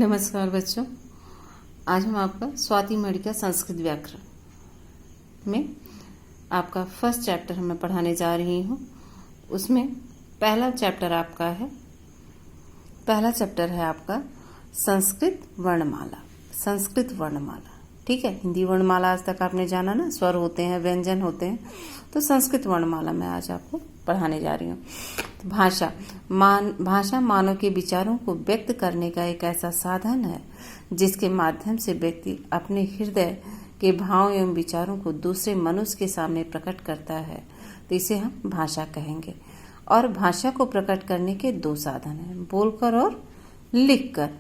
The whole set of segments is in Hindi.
नमस्कार बच्चों, आज हम आपका स्वाति मणिका संस्कृत व्याकरण में आपका फर्स्ट चैप्टर मैं पढ़ाने जा रही हूँ। उसमें पहला चैप्टर है आपका संस्कृत वर्णमाला। संस्कृत वर्णमाला, ठीक है। हिंदी वर्णमाला आज तक आपने जाना ना, स्वर होते हैं, व्यंजन होते हैं। तो संस्कृत वर्णमाला मैं आज आपको पढ़ाने जा रही हूँ। भाषा मानव के विचारों को व्यक्त करने का एक ऐसा साधन है जिसके माध्यम से व्यक्ति अपने हृदय के भाव एवं विचारों को दूसरे मनुष्य के सामने प्रकट करता है। तो इसे हम भाषा कहेंगे। और भाषा को प्रकट करने के दो साधन हैं, बोलकर और लिखकर।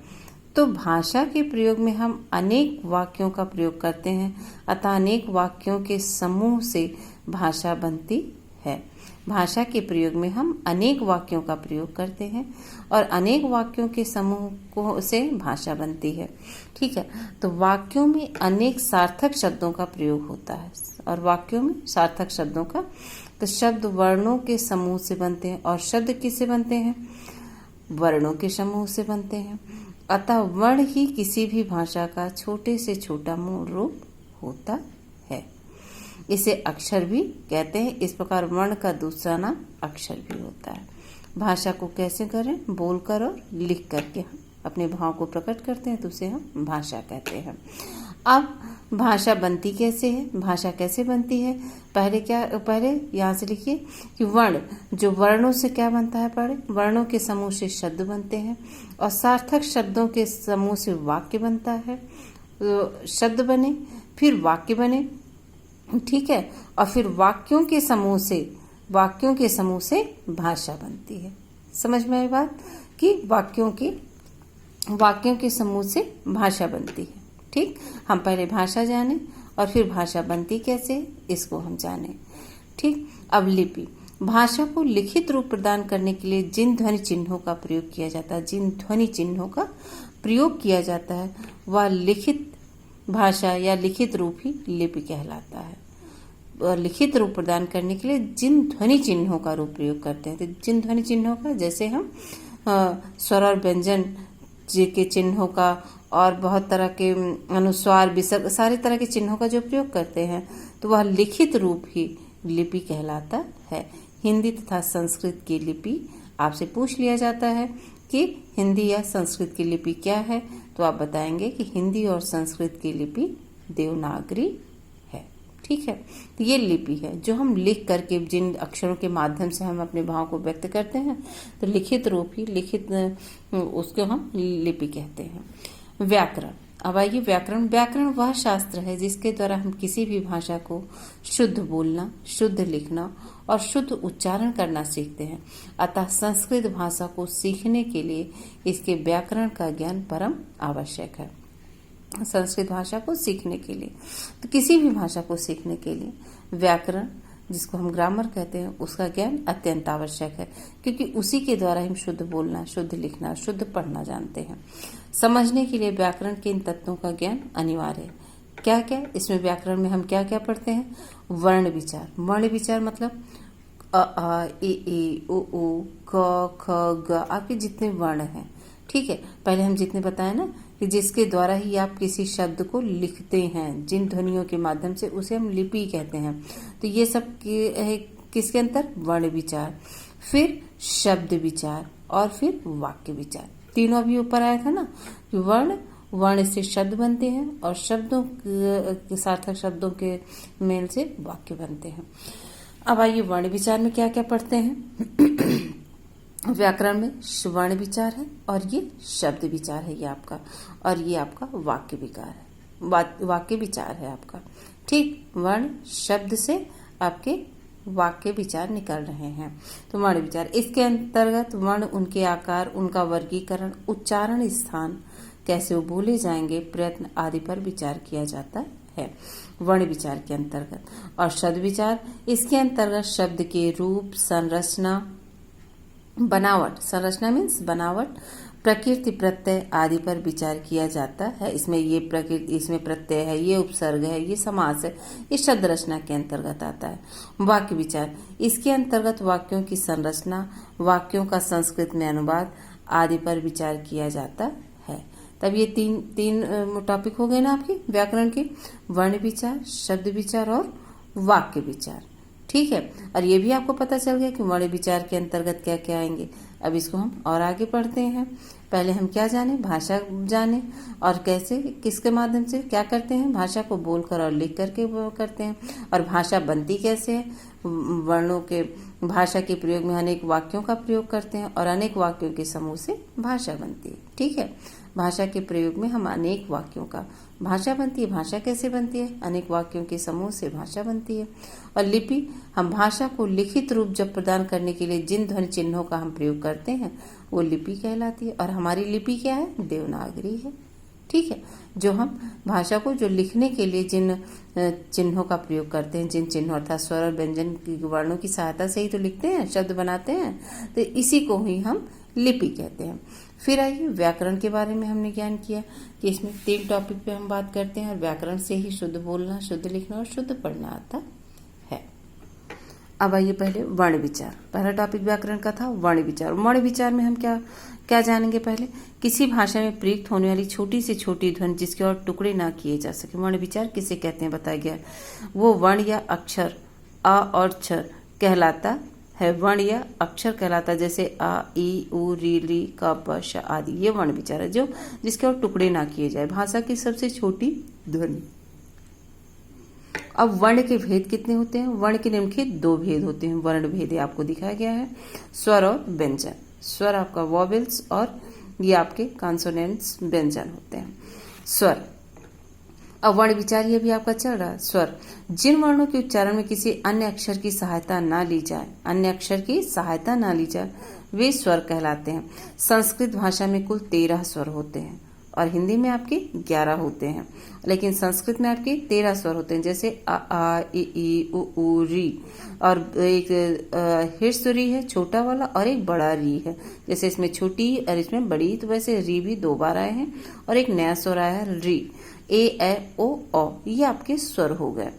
तो भाषा के प्रयोग में हम अनेक वाक्यों का प्रयोग करते हैं, अतः अनेक वाक्यों के समूह से भाषा बनती है। भाषा के प्रयोग में हम अनेक वाक्यों का प्रयोग करते हैं और अनेक वाक्यों के समूह से भाषा बनती है, ठीक है। तो वाक्यों में अनेक सार्थक शब्दों का प्रयोग होता है। और वाक्यों में सार्थक शब्दों का, तो शब्द वर्णों के समूह से बनते हैं। और शब्द किससे बनते हैं? वर्णों के समूह से बनते हैं। अतः वर्ण ही किसी भी भाषा का छोटे से छोटा मूल रूप होता है। इसे अक्षर भी कहते हैं। इस प्रकार वर्ण का दूसरा नाम अक्षर भी होता है। भाषा को कैसे करें? बोलकर और लिख करके हम अपने भाव को प्रकट करते हैं, तो उसे हम भाषा कहते हैं। अब भाषा बनती कैसे है? भाषा कैसे बनती है? पहले यहाँ से लिखिए कि वर्ण, जो वर्णों से क्या बनता है? पहले वर्णों के समूह से शब्द बनते हैं और सार्थक शब्दों के समूह से वाक्य बनता है। तो शब्द बने, फिर वाक्य बने, ठीक है। और फिर वाक्यों के समूह से भाषा बनती है। समझ में आई बात कि वाक्यों के समूह से भाषा बनती है, ठीक। हम पहले भाषा जाने और फिर भाषा बनती कैसे, इसको हम जाने, ठीक। अब लिपि, भाषा को लिखित रूप प्रदान करने के लिए जिन ध्वनि चिन्हों का प्रयोग किया जाता है वह लिखित भाषा या लिखित रूप ही लिपि कहलाता है। और लिखित रूप प्रदान करने के लिए जिन ध्वनि चिन्हों का रूप प्रयोग करते हैं, तो जिन ध्वनि चिन्हों का, जैसे हम स्वर और व्यंजन के चिन्हों का और बहुत तरह के अनुस्वार, विसर्ग, सारे तरह के चिन्हों का जो प्रयोग करते हैं, तो वह लिखित रूप ही लिपि कहलाता है। हिंदी तथा संस्कृत की लिपि, आपसे पूछ लिया जाता है कि हिंदी या संस्कृत की लिपि क्या है, तो आप बताएंगे कि हिंदी और संस्कृत की लिपि देवनागरी है, ठीक है। तो ये लिपि है जो हम लिख करके, जिन अक्षरों के माध्यम से हम अपने भाव को व्यक्त करते हैं, तो लिखित रूप ही उसको हम लिपि कहते हैं। व्याकरण, अब आइए व्याकरण वह शास्त्र है जिसके द्वारा हम किसी भी भाषा को शुद्ध बोलना, शुद्ध लिखना और शुद्ध उच्चारण करना सीखते हैं। अतः संस्कृत भाषा को सीखने के लिए इसके व्याकरण का ज्ञान परम आवश्यक है। संस्कृत भाषा को सीखने के लिए, तो किसी भी भाषा को सीखने के लिए व्याकरण, जिसको हम ग्रामर कहते हैं, उसका ज्ञान अत्यंत आवश्यक है, क्योंकि उसी के द्वारा हम शुद्ध बोलना, शुद्ध लिखना, शुद्ध पढ़ना जानते हैं। समझने के लिए व्याकरण के इन तत्वों का ज्ञान अनिवार्य है। क्या क्या इसमें व्याकरण में हम क्या क्या पढ़ते हैं? वर्ण विचार मतलब अ आ ए ओ ऊ क ख ग, आपके जितने वर्ण हैं, ठीक है। पहले हम जितने बताए ना कि जिसके द्वारा ही आप किसी शब्द को लिखते हैं, जिन ध्वनियों के माध्यम से, उसे हम लिपि कहते हैं। तो ये सब किसके अंतर? वर्ण विचार, फिर शब्द विचार और फिर वाक्य विचार। तीनों अभी ऊपर आया था ना कि वर्ण से शब्द बनते हैं और शब्दों के सार्थक शब्दों के मेल से वाक्य बनते हैं। अब आइए वर्ण विचार में क्या क्या पढ़ते हैं। व्याकरण में वर्ण विचार है और ये शब्द विचार है, ये आपका, और ये आपका वाक्य विचार है आपका, ठीक। वर्ण शब्द से आपके वाक्य विचार निकल रहे हैं। तो वर्ण विचार, इसके अंतर्गत वर्ण, उनके आकार, उनका वर्गीकरण, उच्चारण, स्थान, कैसे वो बोले जाएंगे, प्रयत्न आदि पर विचार किया जाता है वर्ण विचार के अंतर्गत। और शब्द विचार, इसके अंतर्गत शब्द के रूप, संरचना मीन्स बनावट, प्रकृति, प्रत्यय आदि पर विचार किया जाता है। इसमें ये प्रकृति, इसमें प्रत्यय है, ये उपसर्ग है, ये समास है, ये शब्द रचना के अंतर्गत आता है। वाक्य विचार, इसके अंतर्गत वाक्यों की संरचना, वाक्यों का संस्कृत में अनुवाद आदि पर विचार किया जाता है। तब ये तीन टॉपिक हो गए ना आपके व्याकरण के, वर्ण विचार, शब्द विचार और वाक्य विचार। ठीक है, और ये भी आपको पता चल गया कि वर्ण विचार के अंतर्गत क्या क्या आएंगे। अब इसको हम और आगे पढ़ते हैं। पहले हम क्या जाने, भाषा जाने, और कैसे किसके माध्यम से क्या करते हैं, भाषा को बोलकर और लिख करके करते हैं, और भाषा बनती कैसे है। वर्णों के भाषा के प्रयोग में अनेक वाक्यों का प्रयोग करते हैं और अनेक वाक्यों के समूह से भाषा बनती है। ठीक है, भाषा के प्रयोग में हम अनेक वाक्यों का भाषा बनती है। भाषा कैसे बनती है, अनेक वाक्यों के समूह से भाषा बनती है। और लिपि, हम भाषा को लिखित रूप जब प्रदान करने के लिए जिन ध्वनि चिन्हों का हम प्रयोग करते हैं वो लिपि कहलाती है। और हमारी लिपि क्या है, देवनागरी है। ठीक है, जो हम भाषा को जो लिखने के लिए जिन चिन्हों का प्रयोग करते हैं, जिन चिन्हों अर्थात स्वर और व्यंजन की वर्णों की सहायता से ही तो लिखते हैं, शब्द बनाते हैं, तो इसी को ही हम लिपि कहते हैं। फिर आइए व्याकरण के बारे में हमने ज्ञान किया कि इसमें 3 टॉपिक पे हम बात करते हैं और व्याकरण से ही शुद्ध बोलना, शुद्ध लिखना और शुद्ध पढ़ना आता है। अब आइए पहले वर्ण विचार। पहला टॉपिक व्याकरण का था वर्ण विचार। वर्ण विचार में हम क्या जानेंगे, पहले किसी भाषा में प्रयुक्त होने वाली छोटी से छोटी ध्वनि जिसके और टुकड़े ना किए जा सके। वर्ण विचार किसे कहते हैं बताया गया, वो वर्ण या अक्षर अ और छ कहलाता है। वर्ण या अक्षर कहलाता, जैसे आ, ई, उ, री, ली, क, प, श आदि। ये वर्ण विचार है जो जिसके और टुकड़े ना किए जाए, भाषा की सबसे छोटी ध्वनि। अब वर्ण के भेद कितने होते हैं, वर्ण के निम्नलिखित 2 भेद होते हैं। वर्ण भेद आपको दिखाया गया है, स्वर और व्यंजन। स्वर आपका वॉवेल्स और ये आपके कॉन्सोनेंट्स व्यंजन होते हैं। स्वर, अब वर्ण विचार ये भी आपका चल रहा है। स्वर, जिन वर्णों के उच्चारण में किसी अन्य अक्षर की सहायता ना ली जाए, अन्य अक्षर की सहायता ना ली जाए, वे स्वर कहलाते हैं। संस्कृत भाषा में कुल 13 स्वर होते हैं और हिंदी में आपके 11 होते हैं, लेकिन संस्कृत में आपके 13 स्वर होते हैं, जैसे आ, ई, उ, री। और एक ह्रस्व है छोटा वाला और एक बड़ा री है, जैसे इसमें छोटी और इसमें बड़ी, तो वैसे री भी 2 बार आए हैं और एक नया स्वर आया है री। ए, ओ, ये आपके स्वर हो गए,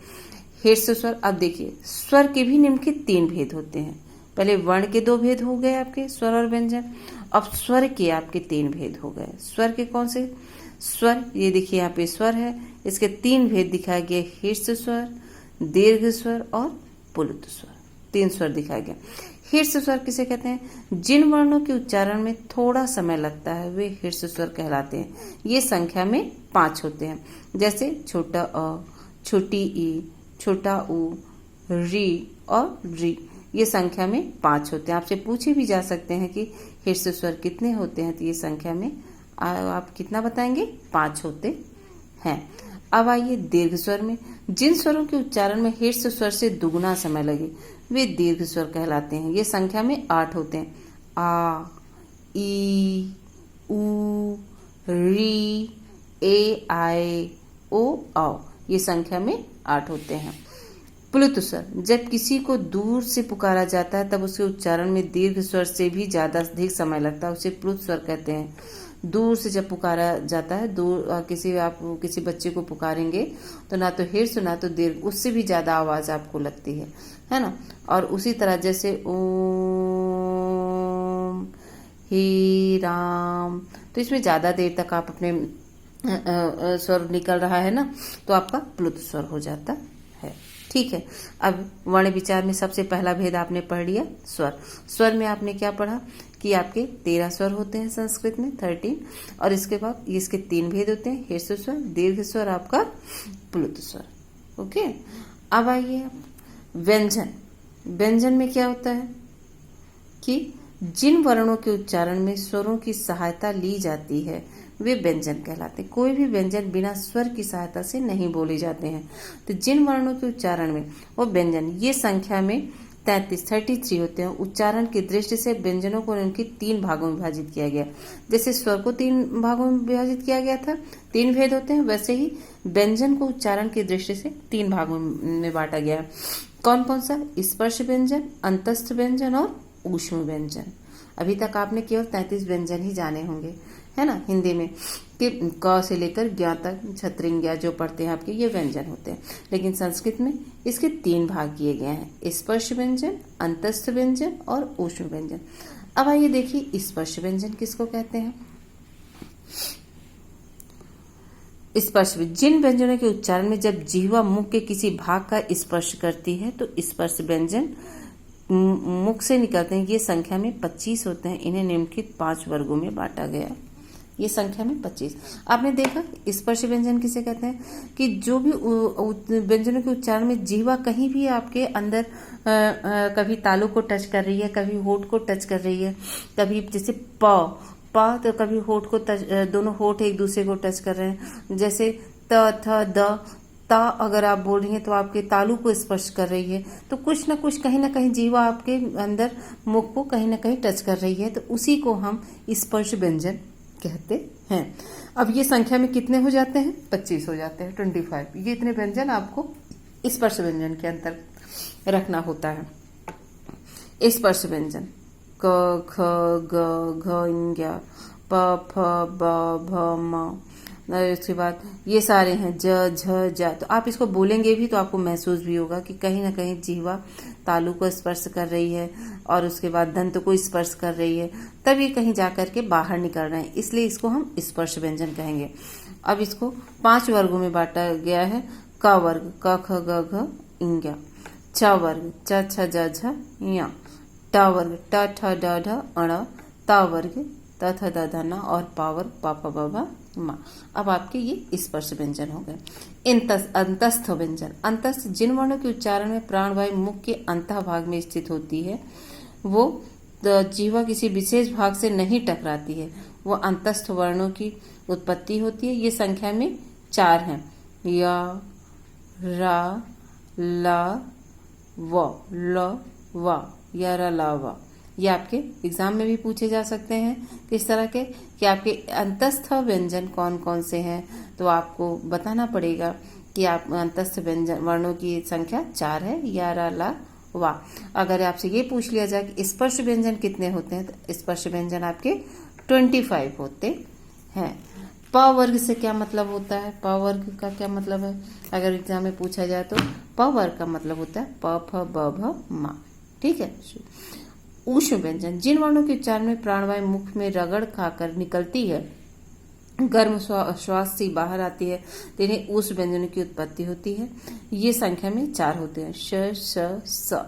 ह्रस्व स्वर। अब देखिए स्वर के भी निम्नलिखित 3 भेद होते हैं। पहले वर्ण के 2 भेद हो गए आपके, स्वर और व्यंजन। अब स्वर के आपके 3 भेद हो गए। स्वर के कौन से स्वर, ये देखिए यहाँ पे स्वर है, इसके 3 भेद दिखाए गए, ह्रस्व स्वर, दीर्घ स्वर और पुलुत स्वर। 3 स्वर दिखाया गया। ह्रस्व स्वर किसे कहते हैं, जिन वर्णों के उच्चारण में थोड़ा समय लगता है वे ह्रस्व स्वर कहलाते हैं। ये संख्या में 5 होते हैं, जैसे छोटा अ, छोटी ई, छोटा उ, री और री। ये संख्या में 5 होते हैं। आपसे पूछे भी जा सकते हैं कि ह्रस्व स्वर कितने होते हैं, तो ये संख्या में आप कितना बताएंगे, 5 होते हैं। अब आइए दीर्घ स्वर में, जिन स्वरों के उच्चारण में ह्रस्व स्वर से दुगुना समय लगे वे दीर्घ स्वर कहलाते हैं। ये संख्या में 8 होते हैं। आ, ई, उ, री, ए, आए, ओ, औ। ये संख्या में 8 होते हैं। प्लुत स्वर, जब किसी को दूर से पुकारा जाता है तब उसके उच्चारण में दीर्घ स्वर से भी ज्यादा अधिक समय लगता है, उसे प्लुत स्वर कहते हैं। दूर से जब पुकारा जाता है, दूर आप किसी बच्चे को पुकारेंगे तो ना तो ह्रस्व ना तो दीर्घ, उससे भी ज्यादा आवाज आपको लगती है ना। और उसी तरह जैसे ओम ही राम, तो इसमें ज्यादा देर तक आप अपने स्वर निकल रहा है ना, तो आपका प्लुत स्वर हो जाता है। ठीक है, अब वर्ण विचार में सबसे पहला भेद आपने पढ़ लिया, स्वर। स्वर में आपने क्या पढ़ा कि आपके 13 स्वर होते हैं संस्कृत में, 13, और इसके बाद इसके 3 भेद होते हैं, ह्रस्व स्वर, दीर्घ स्वर, आपका प्लुत स्वर। ओके, अब आइए व्यंजन। व्यंजन में क्या होता है कि जिन वर्णों के उच्चारण में स्वरों की सहायता ली जाती है वे व्यंजन कहलाते हैं। कोई भी व्यंजन बिना स्वर की सहायता से नहीं बोले जाते हैं, तो जिन वर्णों के उच्चारण में वो व्यंजन, ये संख्या में 33 होते हैं। उच्चारण की दृष्टि से व्यंजनों को उनकी 3 भागों में विभाजित किया गया। जैसे स्वर को 3 भागों में विभाजित किया गया था, 3 भेद होते हैं, वैसे ही व्यंजन को उच्चारण की दृष्टि से 3 भागों में बांटा गया है। कौन कौन सा, स्पर्श व्यंजन, अंतस्थ व्यंजन और ऊष्म व्यंजन। अभी तक आपने केवल 33 व्यंजन ही जाने होंगे, है ना, हिंदी में, कि क से लेकर ज्ञ तक, छत्रिंज्ञ जो पढ़ते हैं आपके, ये व्यंजन होते हैं। लेकिन संस्कृत में इसके 3 भाग किए गए हैं, स्पर्श व्यंजन, अंतस्थ व्यंजन और ऊष्म व्यंजन। अब आइए देखिए स्पर्श व्यंजन किसको कहते हैं। स्पर्श जिन व्यंजनों के उच्चारण में जब जिह्वा मुख के किसी भाग का स्पर्श करती है तो स्पर्श व्यंजन मुख से निकलते हैं। ये संख्या में 25 होते हैं। इन्हें निम्नलिखित 5 वर्गों में बांटा गया। ये संख्या में 25। आपने देखा स्पर्श व्यंजन किसे कहते हैं कि जो भी व्यंजनों के उच्चारण में जिह्वा कहीं भी आपके अंदर कभी तालु को टच कर रही है, कभी होठ को टच कर रही है, कभी जैसे प तो कभी होठ को टच, दोनों होठ एक दूसरे को टच कर रहे हैं। जैसे त थ द ता अगर आप बोल रही हैं तो आपके तालु को स्पर्श कर रही है, तो कुछ ना कुछ कहीं ना कहीं जीवा आपके अंदर मुख को कहीं ना कहीं टच कर रही है, तो उसी को हम स्पर्श व्यंजन कहते हैं। अब ये संख्या में कितने हो जाते हैं? 25 हो जाते हैं, 25। ये इतने व्यंजन आपको स्पर्श व्यंजन के अंतर रखना होता है। स्पर्श व्यंजन क ख ग घ ङ प फ ब भ म। उसके बाद ये सारे हैं ज झ जा। तो आप इसको बोलेंगे भी तो आपको महसूस भी होगा कि कहीं ना कहीं जीवा तालु को स्पर्श कर रही है और उसके बाद दंत को स्पर्श कर रही है, तब ये कहीं जाकर के बाहर निकल रहे हैं, इसलिए इसको हम स्पर्श व्यंजन कहेंगे। अब इसको 5 वर्गों में बांटा गया है। क वर्ग क ख ग घ ङ। छ वर्ग च छ ज झ ञ। ट वर्ग ट ठ ड ढ अण। त वर्ग त थ द ध न और पा वर्ग प फ ब भ म। अब आपके ये स्पर्श व्यंजन हो गए। अंतस्थ व्यंजन। अंतस्थ जिन वर्णों के उच्चारण में प्राणवायु मुख के अंतः भाग में स्थित होती है, वो जीवा किसी विशेष भाग से नहीं टकराती है, वो अंतस्थ वर्णों की उत्पत्ति होती है। ये संख्या में 4 हैं। य रा ला व ल व या र ला व। ये आपके एग्जाम में भी पूछे जा सकते हैं किस तरह के कि आपके अंतस्थ व्यंजन कौन कौन से हैं, तो आपको बताना पड़ेगा कि आप अंतस्थ व्यंजन वर्णों की संख्या 4 है। या रा ला वा। अगर आपसे ये पूछ लिया जाए कि स्पर्श व्यंजन कितने होते हैं, तो स्पर्श व्यंजन आपके 25 होते हैं। प वर्ग से क्या मतलब होता है? प वर्ग का क्या मतलब है? अगर एग्जाम में पूछा जाए तो प वर्ग का मतलब होता है प फ ब भ म। ठीक है। ऊष्म व्यंजन जिन वर्णों के उच्चारण में प्राणवायु मुख में रगड़ खाकर निकलती है, गर्म श्वास से बाहर आती है, जिन्हें ऊष्म व्यंजनों की उत्पत्ति होती है। ये संख्या में 4 होते हैं। श श स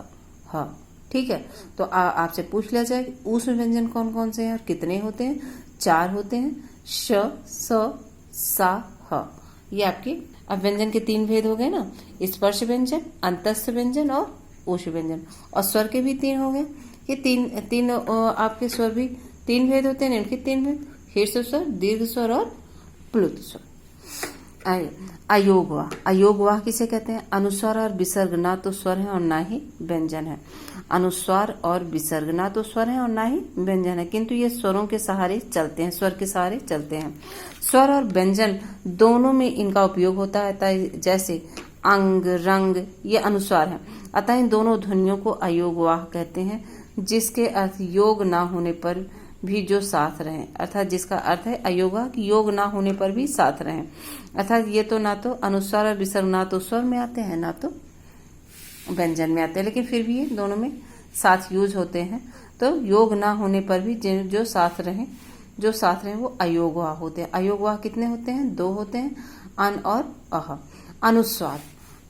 ह। ठीक है। तो आपसे पूछ लिया जाए कि ऊष्म व्यंजन कौन कौन से हैं और कितने होते हैं? 4 होते हैं। श स सा ह। ये आपके अब व्यंजन के 3 भेद हो गए ना, स्पर्श व्यंजन, अंतस्थ व्यंजन और ऊष्म व्यंजन। और स्वर के भी 3 हो गए। ये तीन आपके स्वर भी 3 भेद होते हैं। इनके 3 भेद शीर्ष स्वर, दीर्घ स्वर और प्लुत स्वर। अयोगवाह। अयोगवाह किसे कहते हैं? अनुस्वार और विसर्ग ना तो स्वर है और ना ही व्यंजन है। अनुस्वार और विसर्ग ना तो स्वर है और ना ही व्यंजन है, किंतु ये स्वरों के सहारे चलते हैं, स्वर के सहारे चलते हैं। स्वर और व्यंजन दोनों में इनका उपयोग होता है। जैसे अंग, रंग, ये अनुस्वार है, अतः इन दोनों ध्वनियों को अयोगवाह कहते हैं, जिसके अर्थ योग ना होने पर भी जो साथ रहें। अर्थात जिसका अर्थ है अयोगा कि योग ना होने पर भी साथ रहें। अर्थात ये तो ना तो अनुस्वार और विसर्ग ना तो स्वर में आते हैं ना तो व्यंजन में आते हैं, लेकिन फिर भी ये दोनों में साथ यूज होते हैं। तो योग ना होने पर भी जो साथ रहें वो अयोगवाह होते हैं। अयोगवाह कितने होते हैं? 2 होते हैं, अन और अह। अनुस्वार।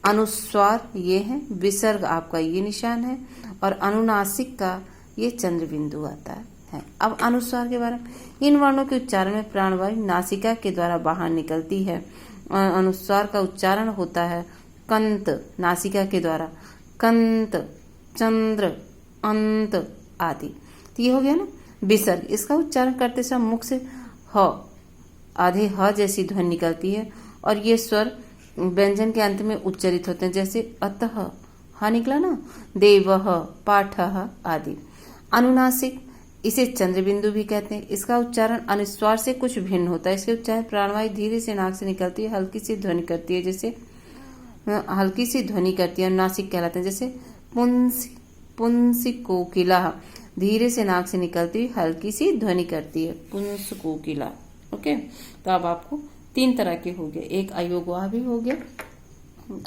अनुस्वार ये है, विसर्ग आपका ये निशान है और अनुनासिक का ये चंद्र बिंदु आता है। अब अनुस्वार के बारे में, इन वर्णों के उच्चारण में प्राणवायु नासिका के द्वारा बाहर निकलती है। अनुस्वार का उच्चारण होता है कंत नासिका के द्वारा, कंत, चंद्र, अंत आदि। तो ये हो गया ना। विसर्ग, इसका उच्चारण करते समय मुख से ह आधे ह जैसी ध्वनि निकलती है और ये स्वर व्यंजन के अंत में उच्चरित होते हैं। जैसे अतः हा निकला ना, देवः, पाठः आदि। अनुनासिक, इसे चंद्रबिंदु भी कहते हैं। इसका उच्चारण अनुस्वार से कुछ भिन्न होता है। इसके उच्चारण प्राणवायु धीरे से नाक से निकलती है, हल्की सी ध्वनि करती है, जैसे हल्की सी ध्वनि करती है, नासिक कहलाते हैं। जैसे पुंसी, पुंसी कोकिला, धीरे से नाक से निकलती हुई हल्की सी ध्वनि करती है, पुंस कोकिला। ओके। तो अब आपको 3 तरह के हो गए। एक अयोगवाह भी हो गया।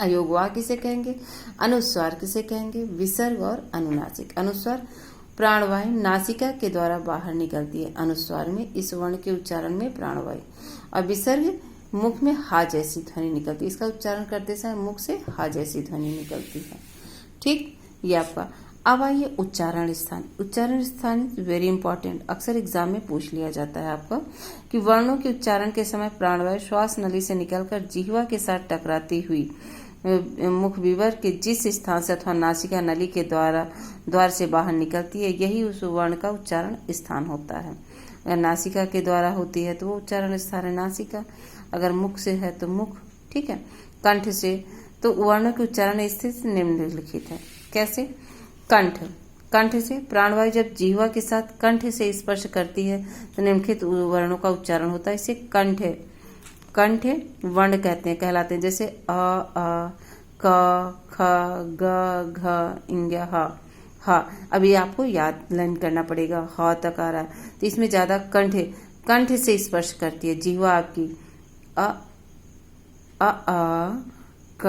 अयोगवाह किसे कहेंगे? अनुस्वार किसे कहेंगे? विसर्ग और अनुनासिक। अनुस्वार प्राणवायु नासिका के द्वारा बाहर निकलती है। अनुस्वार में इस वर्ण के उच्चारण में प्राणवायु, और विसर्ग मुख में हा जैसी ध्वनि निकलती है। इसका उच्चारण करते समय मुख से हा जैसी ध्वनि निकलती है। ठीक, ये आपका। अब आइए उच्चारण स्थान। उच्चारण स्थान इज वेरी इंपॉर्टेंट, अक्सर एग्जाम में पूछ लिया जाता है आपका कि वर्णों के उच्चारण के समय प्राणवायु श्वास नली से निकलकर जिह्वा के साथ टकराती हुई मुख विवर के जिस स्थान से अथवा नासिका नली के द्वार से बाहर निकलती है, यही उस वर्ण का उच्चारण स्थान होता है। अगर नासिका के द्वारा होती है तो वो उच्चारण स्थान है नासिका, अगर मुख से है तो मुख। ठीक है, कंठ से तो वर्णों के उच्चारण स्थिति निम्नलिखित है। कैसे? कंठ, कंठ से प्राणवायु जब जिह्वा के साथ कंठ से स्पर्श करती है तो निम्नलिखित वर्णों का उच्चारण होता है। इसे कंठ वर्ण कहते हैं, कहलाते हैं। जैसे अ क ख ग घ इंग ह। अभी आपको याद लर्न करना पड़ेगा। ह तक आ रहा है तो इसमें ज्यादा कंठ से स्पर्श करती है जिह्वा आपकी। अ क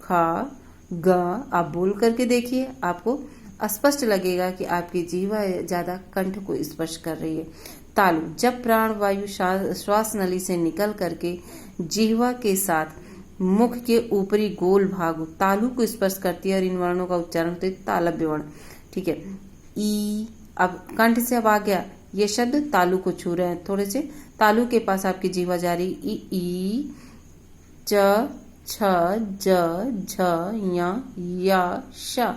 ख ग। आप बोल करके देखिए, आपको स्पष्ट लगेगा कि आपकी जिह्वा ज्यादा कंठ को स्पर्श कर रही है। तालु, जब प्राण वायु श्वास नली से निकल करके जिह्वा के साथ मुख के ऊपरी गोल भाग तालु को स्पर्श करती है और इन वर्णों का उच्चारण होता है तालव्य वर्ण। ठीक है, ई। अब कंठ से अब आ गया ये शब्द तालु को छू रहे हैं, थोड़े से तालु के पास आपकी जिह्वा जा रही। ई च छ ज झ या श।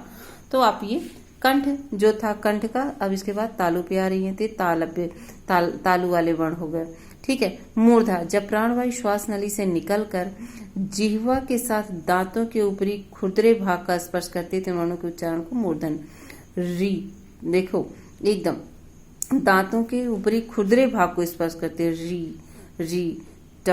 तो आप ये कंठ जो था कंठ का, अब इसके बाद तालु पे आ रही है तो तालव्य तालु वाले वर्ण हो गए। ठीक है, मूर्धा, जब प्राणवायु श्वास नली से निकलकर जिह्वा के साथ दांतों के ऊपरी खुरदरे भाग का स्पर्श करते थे वर्णों के उच्चारण को मूर्धन। री, देखो एकदम दांतों के ऊपरी खुरदरे भाग को स्पर्श करते हैं। री ट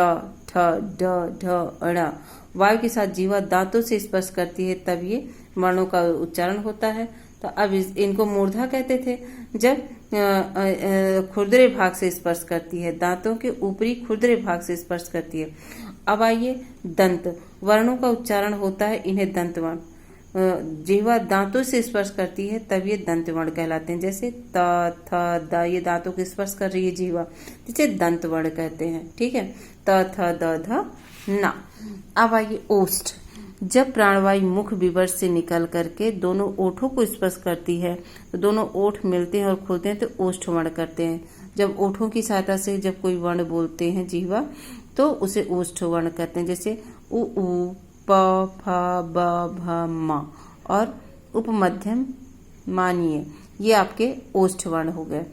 ठ ड ढ ण। वायु के साथ जिह्वा दांतों से स्पर्श करती है तब ये वर्णों का उच्चारण होता है। तो अब इनको मूर्धा कहते थे जब खुरदरे भाग से स्पर्श करती है, दांतों के ऊपरी खुरदरे भाग से स्पर्श करती है। अब आइए दंत वर्णों का उच्चारण होता है, इन्हें दंत वर्ण। जिह्वा दांतों से स्पर्श करती है तब ये दंत वर्ण कहलाते हैं। जैसे त थ द, ये दांतों को स्पर्श कर रही है जिह्वा, जिसे दंत वर्ण कहते हैं। ठीक है, त थ द ध न। अब आइए ओष्ठ, जब प्राणवायु मुख विवर से निकल करके दोनों ओठों को स्पर्श करती है तो दोनों ओठ मिलते हैं और खुलते हैं तो ओष्ठ वर्ण करते हैं। जब ओठों की सहायता से जब कोई वर्ण बोलते हैं जिह्वा तो उसे ओष्ठ वर्ण कहते हैं। जैसे उ प फ ब भ म और उपमध्यम मानिए, ये आपके ओष्ठ वर्ण हो गए।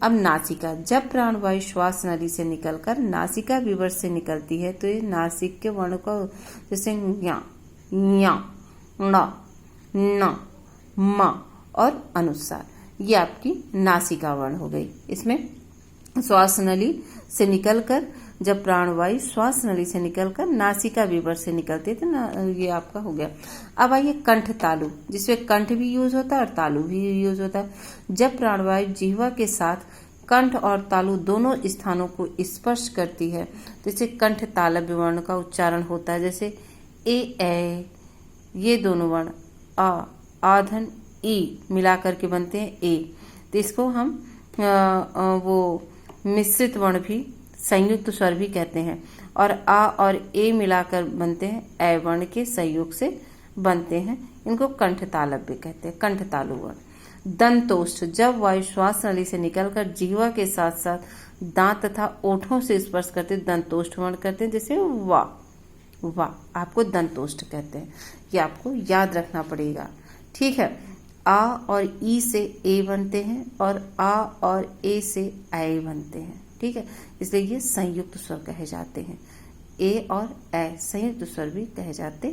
अब नासिका, जब प्राणवायु श्वास नली से निकलकर नासिका विवर से निकलती है तो ये नासिक के वर्ण को, जैसे ञ ण न म और अनुस्वार, ये आपकी नासिका वर्ण हो गई। इसमें श्वास नली से निकलकर जब प्राणवायु श्वास नली से निकलकर नासिका विवर से निकलती है तो ये आपका हो गया। अब आइए कंठ तालु, जिसमें कंठ भी यूज होता है और तालु भी यूज होता है। जब प्राणवायु जिह्वा के साथ कंठ और तालु दोनों स्थानों को स्पर्श करती है तो इसे कंठ तालव्य वर्ण का उच्चारण होता है। जैसे ए, ये दोनों वर्ण आधन ई मिलाकर के बनते हैं ए, तो इसको हम वो मिश्रित वर्ण भी, संयुक्त स्वर भी कहते हैं। और आ और ए मिलाकर बनते हैं ए वर्ण के संयोग से बनते हैं, इनको कंठ तालव्य कहते हैं, कंठ तालु वर्ण। दंतोष्ठ, जब वायु श्वास नली से निकलकर जिह्वा के साथ साथ दांत तथा ओठों से स्पर्श करते दंतोष्ठ वर्ण करते हैं। जैसे वाह, आपको दंतोष्ठ कहते हैं, ये आपको याद रखना पड़ेगा। ठीक है, आ और ई से ए बनते हैं और आ और ए से ऐ बनते हैं। ठीक है, इसलिए ये संयुक्त स्वर कहे जाते हैं। ए और ऐ संयुक्त स्वर भी कहे जाते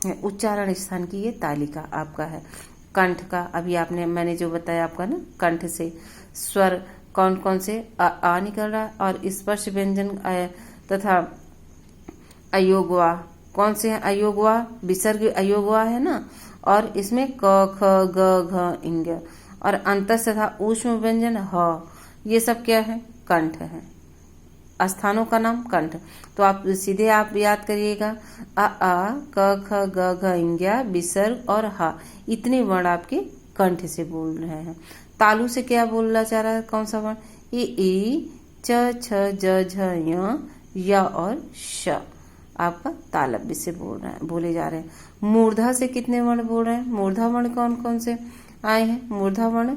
हैं। उच्चारण स्थान की ये तालिका आपका है। कंठ का अभी मैंने जो बताया आपका ना, कंठ से स्वर कौन कौन से आ निकल रहा है और स्पर्श व्यंजन तथा अयोगवा कौन से हैं? अयोगवा विसर्ग अयोगवा है ना, और इसमें क ख ग घ इंग और अंतस तथा ऊष्म व्यंजन ह, ये सब क्या है? कंठ है, स्थानों का नाम कंठ। तो आप सीधे आप याद करिएगा, अ क ख ग घ इंग्या विसर्ग और हा, इतने वर्ण आपके कंठ से बोल रहे हैं। तालु से क्या बोलना चाह रहा है? कौन सा वर्ण? ई च छ ज झ य य और श आपका तालव्य से बोले जा रहे हैं। मूर्धा से कितने वर्ण बोल रहे हैं? मूर्धा वर्ण कौन कौन से आए हैं? मूर्धा वर्ण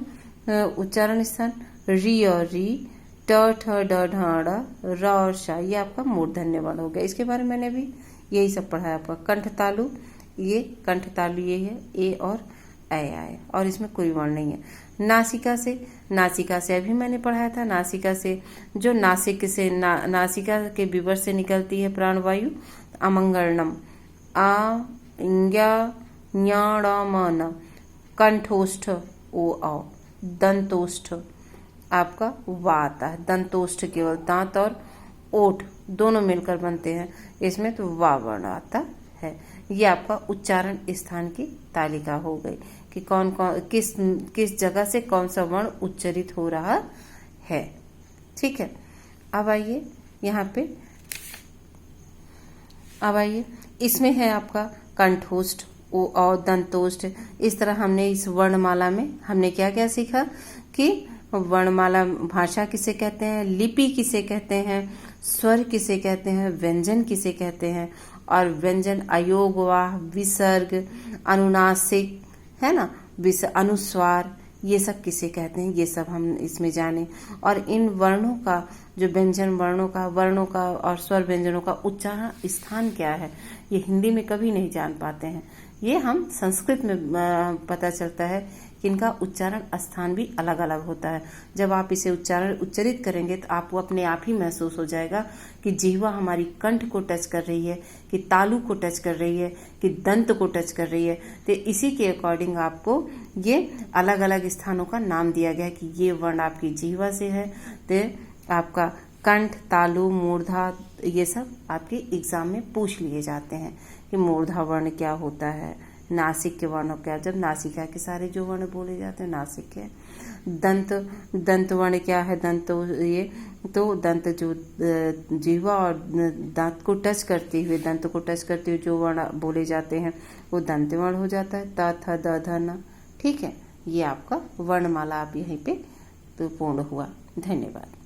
उच्चारण स्थान री और री, ट ठ ड ढ ड़, र और श, ये आपका मूर्धन्य वर्ण हो गया। इसके बारे में मैंने भी यही सब पढ़ा है आपका। कंठ तालु, ये कंठ तालु ये है, ए और ऐ आए और इसमें कोई वर्ण नहीं है। नासिका से अभी मैंने पढ़ाया था। नासिका से जो नासिक से नासिका के विवर से निकलती है प्राणवायु, अमंगलम, आ इंग्या ञ ण म न, कंठोष्ठ ओ औ, दंतोष्ठ आपका वा आता है। दंतोष्ठ केवल दांत और ओठ दोनों मिलकर बनते हैं, इसमें तो वा वर्ण आता है। ये आपका उच्चारण स्थान की तालिका हो गई कि कौन कौन किस जगह से कौन सा वर्ण उच्चरित हो रहा है। ठीक है, अब आइए यहाँ पे, अब आइए इसमें है आपका कंठोष्ठ ओ और दंतोष्ठ। इस तरह हमने इस वर्णमाला में हमने क्या क्या सीखा कि वर्णमाला भाषा किसे कहते हैं, लिपि किसे कहते हैं, स्वर किसे कहते हैं, व्यंजन किसे कहते हैं, और व्यंजन अयोगवाह, विसर्ग, अनुनासिक है ना, अनुस्वार, ये सब किसे कहते हैं, ये सब हम इसमें जाने। और इन वर्णों का जो व्यंजन वर्णों का और स्वर व्यंजनों का उच्चारण स्थान क्या है, ये हिंदी में कभी नहीं जान पाते हैं। ये हम संस्कृत में पता चलता है कि इनका उच्चारण स्थान भी अलग अलग होता है। जब आप इसे उच्चरित करेंगे तो आपको अपने आप ही महसूस हो जाएगा कि जिह्वा हमारी कंठ को टच कर रही है, कि तालु को टच कर रही है, कि दंत को टच कर रही है। तो इसी के अकॉर्डिंग आपको ये अलग अलग स्थानों का नाम दिया गया कि ये वर्ण आपकी जिह्वा से है। तो आपका कंठ, तालु, मूर्धा, ये सब आपके एग्जाम में पूछ लिए जाते हैं कि मूर्धा वर्ण क्या होता है, नासिक के वर्णों क्या, जब नासिका के सारे जो वर्ण बोले जाते हैं नासिक के। दंत वर्ण क्या है, दंत तो दंत जो जिह्वा और दांत को टच करते हुए, दंत को टच करते हुए जो वर्ण बोले जाते हैं वो दंत वर्ण हो जाता है, त थ द ध न। ठीक है, ये आपका वर्णमाला आप यहीं पे तो पूर्ण हुआ। धन्यवाद।